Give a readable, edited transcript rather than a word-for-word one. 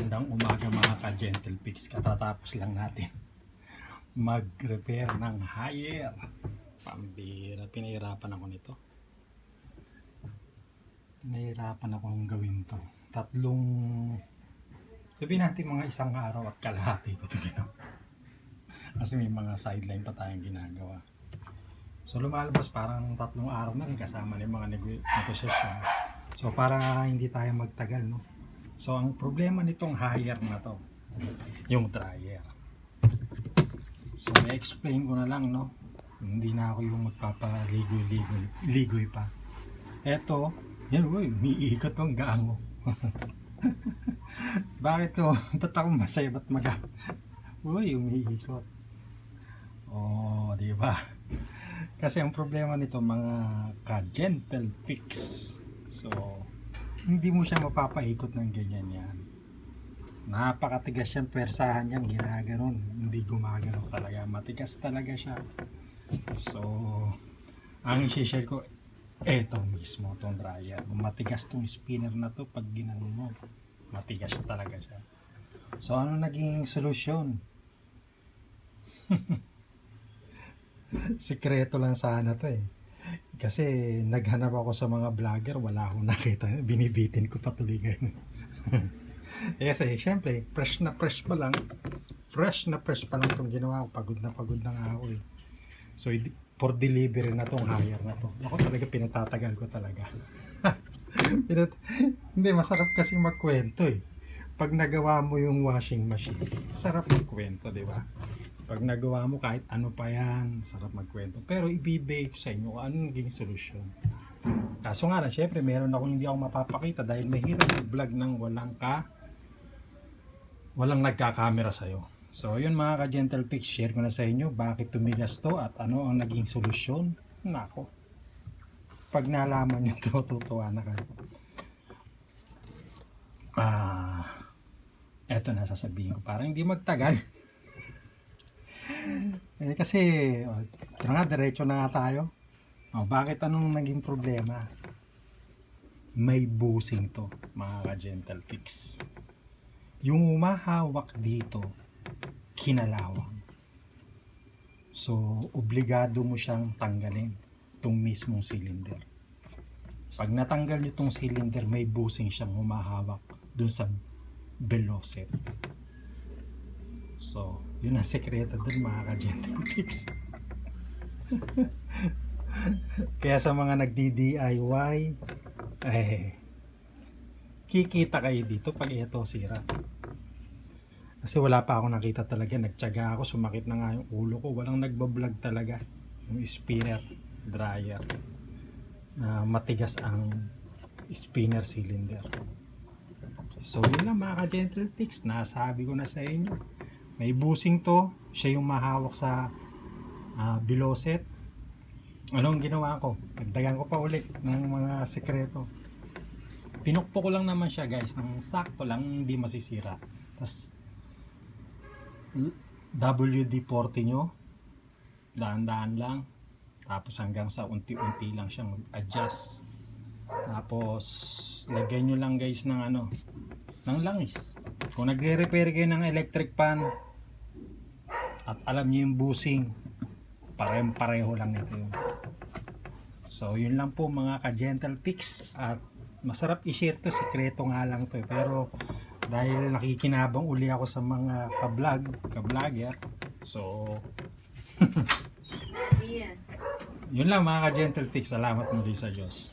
Magandang umaga mga ka-Gentle Pix. Katatapos lang natin mag-repair ng higher. Pambira, pinahirapan ako nito. Pinahirapan akong gawin to. Sabihin natin mga isang araw at kalahati ko ito ginawa. Kasi may mga sideline pa tayong ginagawa. So lumalabas parang 3 araw na rin kasama ng mga negosasyon. So para hindi tayo magtagal, no? So ang problema nitong higher na to, yung dryer. So i-explain ko na lang, no? Hindi na ako yung magpapaligoy pa. Eto, yan, uy, umiikot tong gaang mo. Bakit ko? Ba't ako masaya? Ba't uy, umiikot. Oh, di ba? Kasi ang problema nito mga ka-Gentle Fix. So hindi mo siya mapapaikot ng ganyan yan. Napakatigas yan, persahan yan, ginaganon. Hindi gumagano talaga. Matigas talaga siya. So, ang i-share ko, eto mismo, itong dryer. Matigas tong spinner na to pag ginanon mo. Matigas talaga siya. So, ano naging solusyon? Sikreto lang sana to eh. Kasi naghanap ako sa mga vlogger, wala akong nakita. Binibitin ko patuloy ngayon. Kasi syempre, fresh na fresh pa lang itong ginawa ko. Pagod na nga ako eh. So for delivery na tong hire na to. Ako talaga pinatatagal ko talaga. Hindi, masarap kasi magkwento eh. Pag nagawa mo yung washing machine, sarap magkwento, di ba? Pag nagawa mo kahit ano pa yan, sarap magkwento. Pero ibibigay ko sa inyo kung anong naging solusyon. Kaso nga na, syempre meron akong hindi ako mapapakita dahil mahirap mag-vlog ng walang nagkakamera sa'yo. So yun mga ka-Gentle Pix, share ko na sa inyo bakit tumigas to at ano ang naging solusyon. Nako, pag nalaman nyo to, tutuwa na kayo. Eto na sasabihin ko, parang hindi magtagal. Kasi ito nga, diretso na nga tayo. Bakit anong naging problema? May busing to mga ka-Gentle Fix. Yung umahawak dito, kinalawang. So obligado mo siyang tanggalin itong mismong cylinder. Pag natanggal nyo itong cylinder, may busing siyang humahawak dun sa velocet. So yun ang sekreto dun mga ka-Gentle Fix. Kaya sa mga nagdi-DIY, kikita kayo dito pag ito sira. Kasi wala pa ako nakita talaga. Nagtiyaga ako, sumakit na nga yung ulo ko. Walang nagbablog talaga. Yung spinner, dryer. Matigas ang spinner cylinder. So yun lang mga ka-Gentle Fix. Nasabi ko na sa inyo. May busing to. Siya yung mahawak sa velocet. Anong ginawa ko? Nagdagan ko pa ulit ng mga sekreto. Pinukpo ko lang naman siya guys. Nang sakto lang, hindi masisira. Tapos WD-40 nyo. Daan-daan lang. Tapos hanggang sa unti-unti lang siyang mag-adjust. Tapos lagyan nyo lang guys ng ng langis. Kung nagre-repair kayo ng electric pan at alam niyo yung busing, pareho lang ito yun. So yun lang po mga ka-Gentle Fix. At masarap i-share to, sekreto nga lang to pero dahil nakikinabang uli ako sa mga ka-vlogger, so yun lang mga ka-Gentle Fix. Salamat muli sa Diyos.